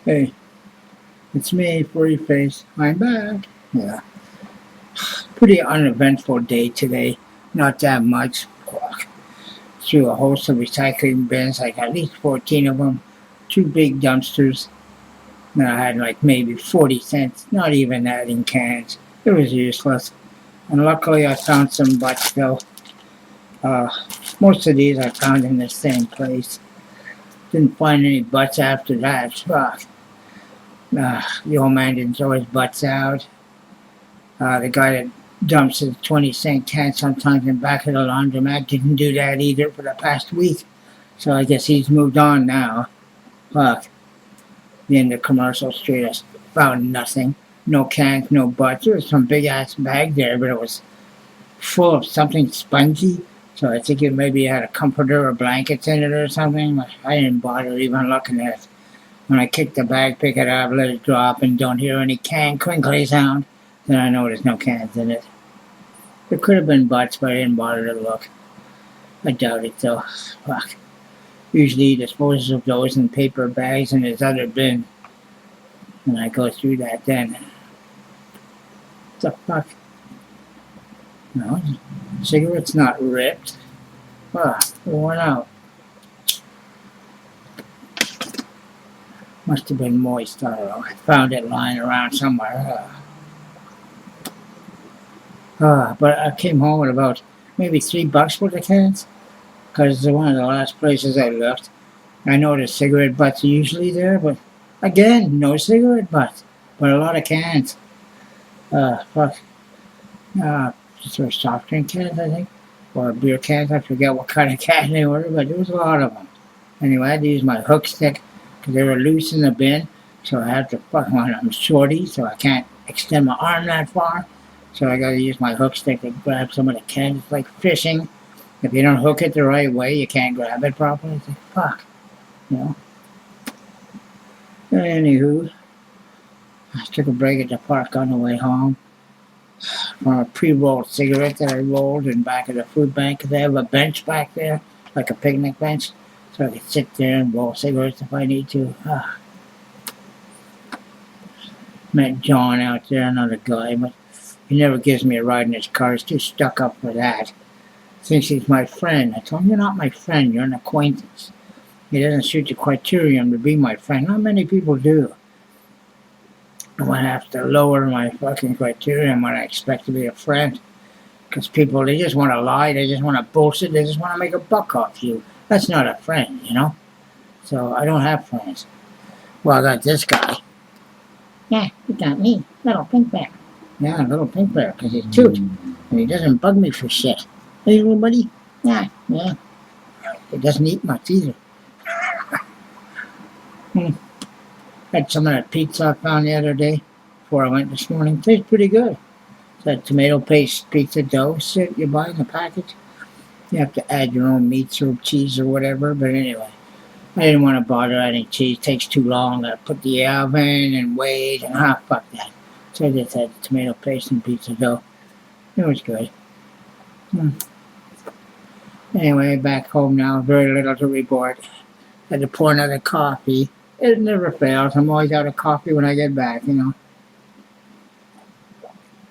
Hey, it's me, Furry Face. I'm back. Yeah, pretty uneventful day today. Not that much. Through a host of recycling bins, like at least 14 of them. Two big dumpsters. And I had like maybe 40 cents, not even that in cans. It was useless. And luckily I found some butts though. Uh, most of these I found in the same place. Didn't find any butts after that. Fuck. The old man didn't throw his butts out. The guy that dumps his 20-cent can sometimes in the back of the laundromat didn't do that either for the past week. So I guess he's moved on now. Fuck. In the commercial street, I found nothing. No cans, no butts. There was some big ass bag there, but it was full of something spongy. So I think it maybe had a comforter or blankets in it or something. I didn't bother even looking at it. When I kick the bag, pick it up, let it drop, and don't hear any can crinkly sound, then I know there's no cans in it. There could have been butts, but I didn't bother to look. I doubt it though. Fuck. Usually he disposes of those in paper bags in his other bin. And I go through that then. What the fuck? No, cigarette's not ripped. Worn out. Must have been moist. I don't know. I found it lying around somewhere. But I came home with about maybe $3 for the cans. Because it's one of the last places I left. I know the cigarette butts are usually there, but again, no cigarette butts. But a lot of cans. Fuck. Just for soft drink cans, I think. Or beer cans. I forget what kind of can they were, but there was a lot of them. Anyway, I had to use my hook stick because they were loose in the bin. So I had to fuck one. I'm shorty, so I can't extend my arm that far. So I gotta use my hook stick to grab some of the cans. It's like fishing. If you don't hook it the right way, you can't grab it properly. It's like, fuck. You know? Anywho, I took a break at the park on the way home from a pre-rolled cigarette that I rolled in back of the food bank. They have a bench back there, like a picnic bench, so I could sit there and roll cigarettes if I need to. Met John out there, another guy, but he never gives me a ride in his car. He's too stuck up for that. Thinks he's my friend. I told him, you're not my friend, you're an acquaintance. He doesn't suit the criterion to be my friend. Not many people do. I'm going to have to lower my fucking criterion when I expect to be a friend. Because people, they just want to lie, they just want to bullshit, they just want to make a buck off you. That's not a friend, you know? So I don't have friends. Well, I got this guy. Yeah, you got me. Little pink bear. Yeah, little pink bear, because he's cute. And he doesn't bug me for shit. Hey, little buddy? Yeah. He doesn't eat much either. Had some of that pizza I found the other day before I went this morning. Tastes pretty good. It's that tomato paste pizza dough shit you buy in the package. You have to add your own meats or cheese or whatever. But anyway, I didn't want to bother adding cheese. It takes too long. I put the oven and wait and fuck that. So I just had tomato paste and pizza dough. It was good. Anyway, back home now. Very little to report. Had to pour another coffee. It never fails. I'm always out of coffee when I get back, you know.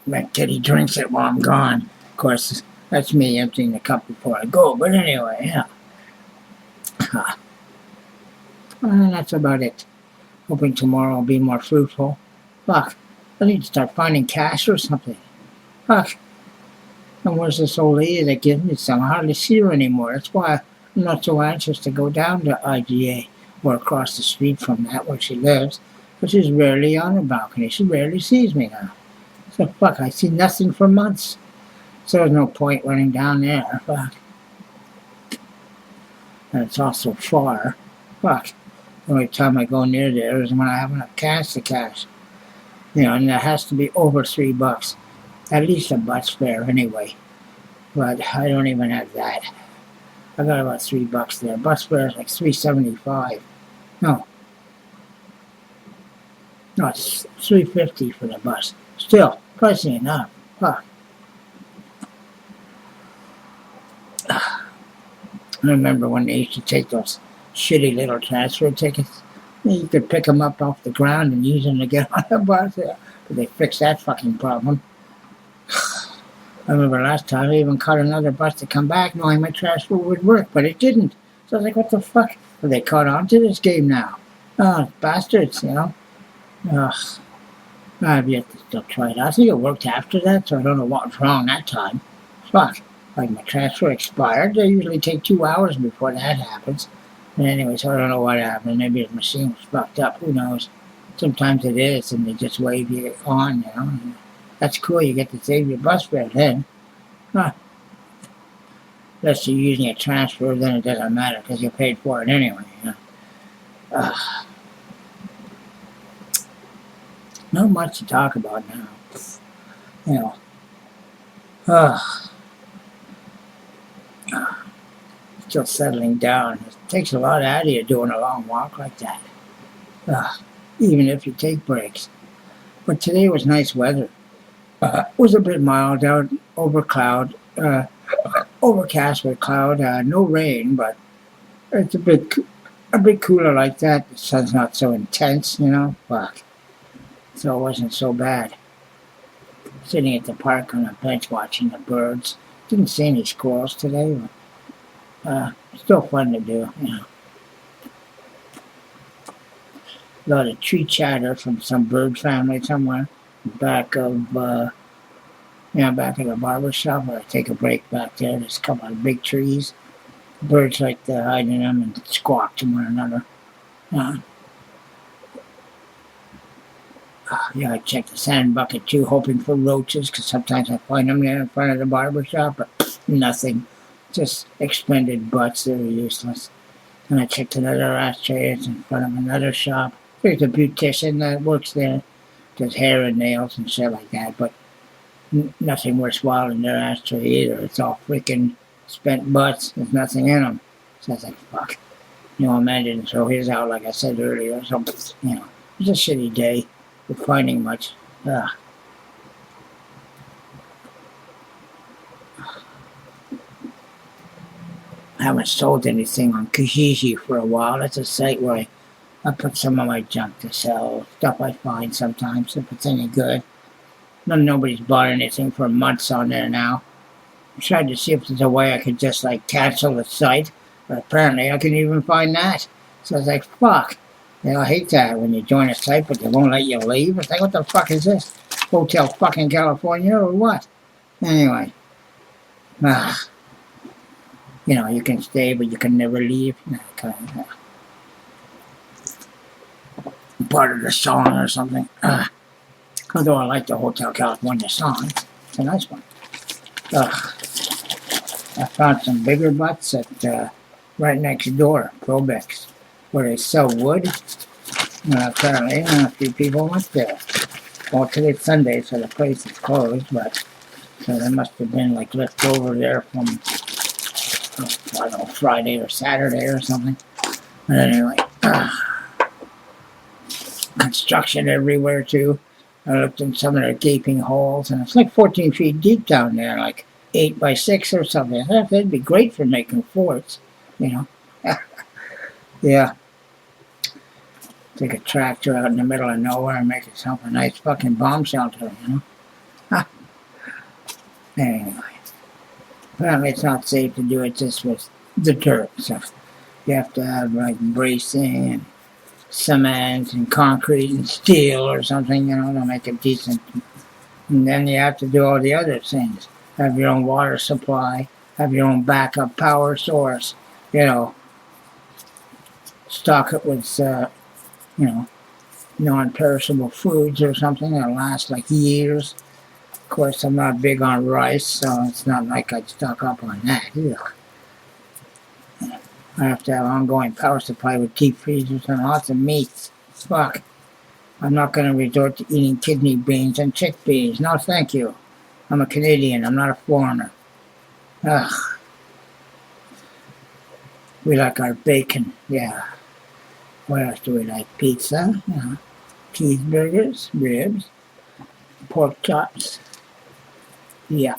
That kitty drinks it while I'm gone. Of course, that's me emptying the cup before I go. But anyway, yeah. That's about it. Hoping tomorrow will be more fruitful. Fuck. I need to start finding cash or something. Fuck. And where's this old lady that gives me some? I hardly see her anymore. That's why I'm not so anxious to go down to IGA or across the street from that where she lives. But she's rarely on her balcony. She rarely sees me now. So fuck, I see nothing for months. So there's no point running down there. Fuck. And it's also far. Fuck. The only time I go near there is when I have enough cash to cash. You know, and that has to be over $3. At least a bus fare anyway. But I don't even have that. I got about $3 there. Bus fare is like $3.75. No, it's $3.50 for the bus. Still, pricey enough. Fuck. I remember when they used to take those shitty little transfer tickets. You could pick them up off the ground and use them to get on the bus. Yeah. But they fixed that fucking problem. I remember last time I even caught another bus to come back knowing my transfer would work, but it didn't. So I was like, what the fuck? But they caught on to this game now. Oh, bastards, you know. Ugh. I've yet to still try it. I think it worked after that, so I don't know what was wrong that time. Fuck. Like my transfer expired. They usually take 2 hours before that happens. And anyway, so I don't know what happened. Maybe the machine was fucked up. Who knows? Sometimes it is, and they just wave you on, you know. That's cool. You get to save your bus fare then. Huh. Unless you're using a transfer, then it doesn't matter because you paid for it anyway. You know? Not much to talk about now. You know. Still settling down. It takes a lot out of you doing a long walk like that. Even if you take breaks. But today was nice weather. It was a bit mild out, overcast with cloud. No rain, but it's a bit cooler like that. The sun's not so intense, you know. Fuck. So it wasn't so bad. Sitting at the park on a bench watching the birds. Didn't see any squirrels today, but still fun to do, you know. A lot of tree chatter from some bird family somewhere back of the barber shop where I take a break back there. There's a couple of big trees. Birds like to hide in them and squawk to one another. I check the sand bucket too, hoping for roaches, because sometimes I find them there in front of the barber shop, but nothing. Just expended butts that are useless. And I checked another ashtray in front of another shop. There's a beautician that works there, does hair and nails and shit like that, but nothing worthwhile in their ashtray either. It's all freaking spent butts. There's nothing in them. So I was like, fuck. You know, man didn't throw his out like I said earlier. So, you know, it was a shitty day. We're finding much. I haven't sold anything on Kijiji for a while. That's a site where I put some of my junk to sell. Stuff I find sometimes, if it's any good. Nobody's bought anything for months on there now. I tried to see if there's a way I could just like cancel the site, but apparently I couldn't even find that. So I was like, fuck. You know, I hate that when you join a site but they won't let you leave. It's like, what the fuck is this? Hotel fucking California or what? Anyway. You know, you can stay but you can never leave. Part of the song or something. Although I like the Hotel California song. It's a nice one. I found some bigger butts at right next door, Probex, where they sell wood. Apparently, a few people went there. Well, today's Sunday, so the place is closed, but so there must have been like left over there from, I don't know, Friday or Saturday or something. But anyway, construction everywhere too. I looked in some of the gaping holes, and it's like 14 feet deep down there, like 8 by 6 or something. I thought that'd be great for making forts, you know. Yeah. Take a tractor out in the middle of nowhere and make yourself a nice fucking bomb shelter, you know. Anyway. Apparently it's not safe to do it just with the dirt, so you have to have like bracing and cement and concrete and steel or something, you know, to make it decent. And then you have to do all the other things. Have your own water supply, have your own backup power source, you know, stock it with, you know, non-perishable foods or something that'll last like years. Of course, I'm not big on rice, so it's not like I'd stock up on that. Ugh. I have to have ongoing power supply with deep freezers and lots of meats. Fuck. I'm not going to resort to eating kidney beans and chickpeas. No, thank you. I'm a Canadian. I'm not a foreigner. Ugh. We like our bacon. Yeah. What else do we like? Pizza. Cheeseburgers. Ribs. Pork chops. Yeah.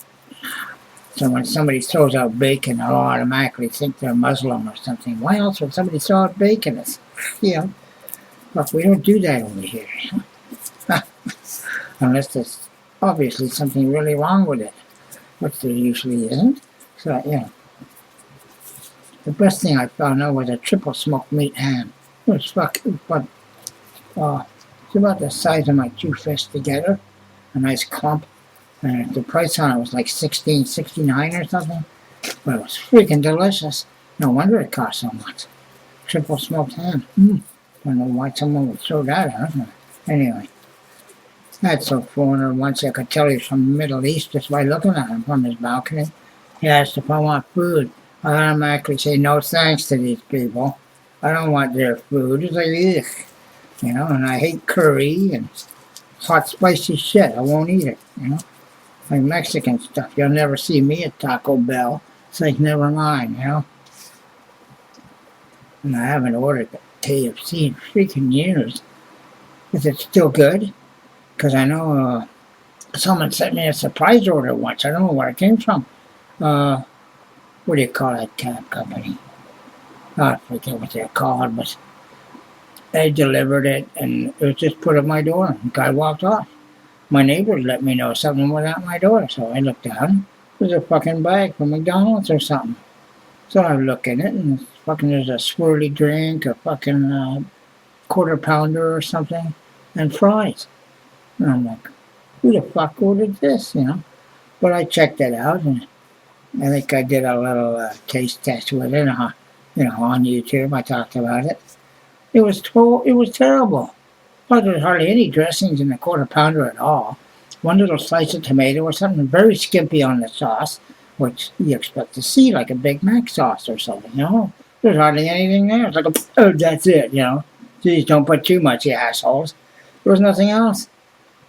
So when somebody throws out bacon, I'll automatically think they're Muslim or something. Why else would somebody throw out bacon? It's, you know, Fuck, we don't do that over here. Unless there's obviously something really wrong with it, which there usually isn't. So, the best thing I found out was a triple smoked meat ham. It was fucking, but, it's about the size of my two fists together. A nice clump. And the price on it was like $16.69 or something. But it was freaking delicious. No wonder it cost so much. Triple smoked ham. Don't know why someone would throw that out. Anyway. That's so foreigner once I could tell he's from the Middle East just by looking at him from his balcony. He asked if I want food. I automatically say no thanks to these people. I don't want their food. It's like, ugh. And I hate curry and hot spicy shit. I won't eat it, Like Mexican stuff. You'll never see me at Taco Bell. It's like, never mind, And I haven't ordered KFC in freaking years. Is it still good? Because I know someone sent me a surprise order once. I don't know where it came from. What do you call that cab company? I forget what they're called, but they delivered it, and it was just put at my door. The guy walked off. My neighbors let me know something was at my door, so I looked down. There's a fucking bag from McDonald's or something. So I look in it, and there's a swirly drink, a fucking quarter pounder or something, and fries. And I'm like, who the fuck ordered this, But I checked it out, and I think I did a little taste test with it, on YouTube. I talked about it. It was terrible. Plus, there's hardly any dressings in the quarter pounder at all. One little slice of tomato or something very skimpy on the sauce, which you expect to see, like a Big Mac sauce or something, There's hardly anything there. It's like, that's it, Please don't put too much, you assholes. There was nothing else.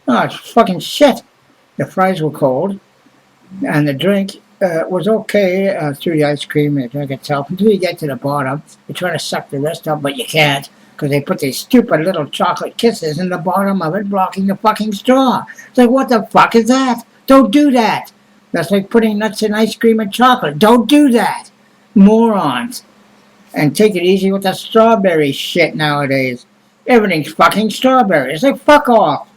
Oh, it's fucking shit. The fries were cold, and the drink was okay through the ice cream and the drink itself until you get to the bottom. You're trying to suck the rest up, but you can't because they put these stupid little chocolate kisses in the bottom of it, blocking the fucking straw. It's like, what the fuck is that? Don't do that. That's like putting nuts in ice cream and chocolate. Don't do that. Morons. And take it easy with the strawberry shit nowadays. Everything's fucking strawberry. It's like, fuck off.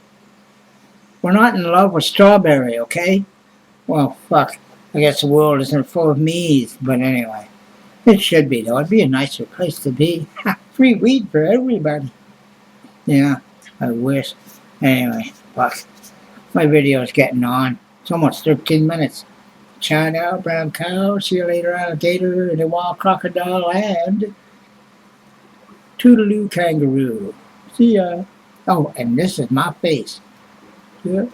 We're not in love with strawberry, okay? Well, fuck. I guess the world isn't full of me's, but anyway. It should be, though. It'd be a nicer place to be. Free weed for everybody. Yeah, I wish. Anyway, fuck. My video's getting on. It's almost 13 minutes. China, brown cow, see you later, alligator, and a wild crocodile, and toodaloo kangaroo. See ya. Oh, and this is my face. Yeah.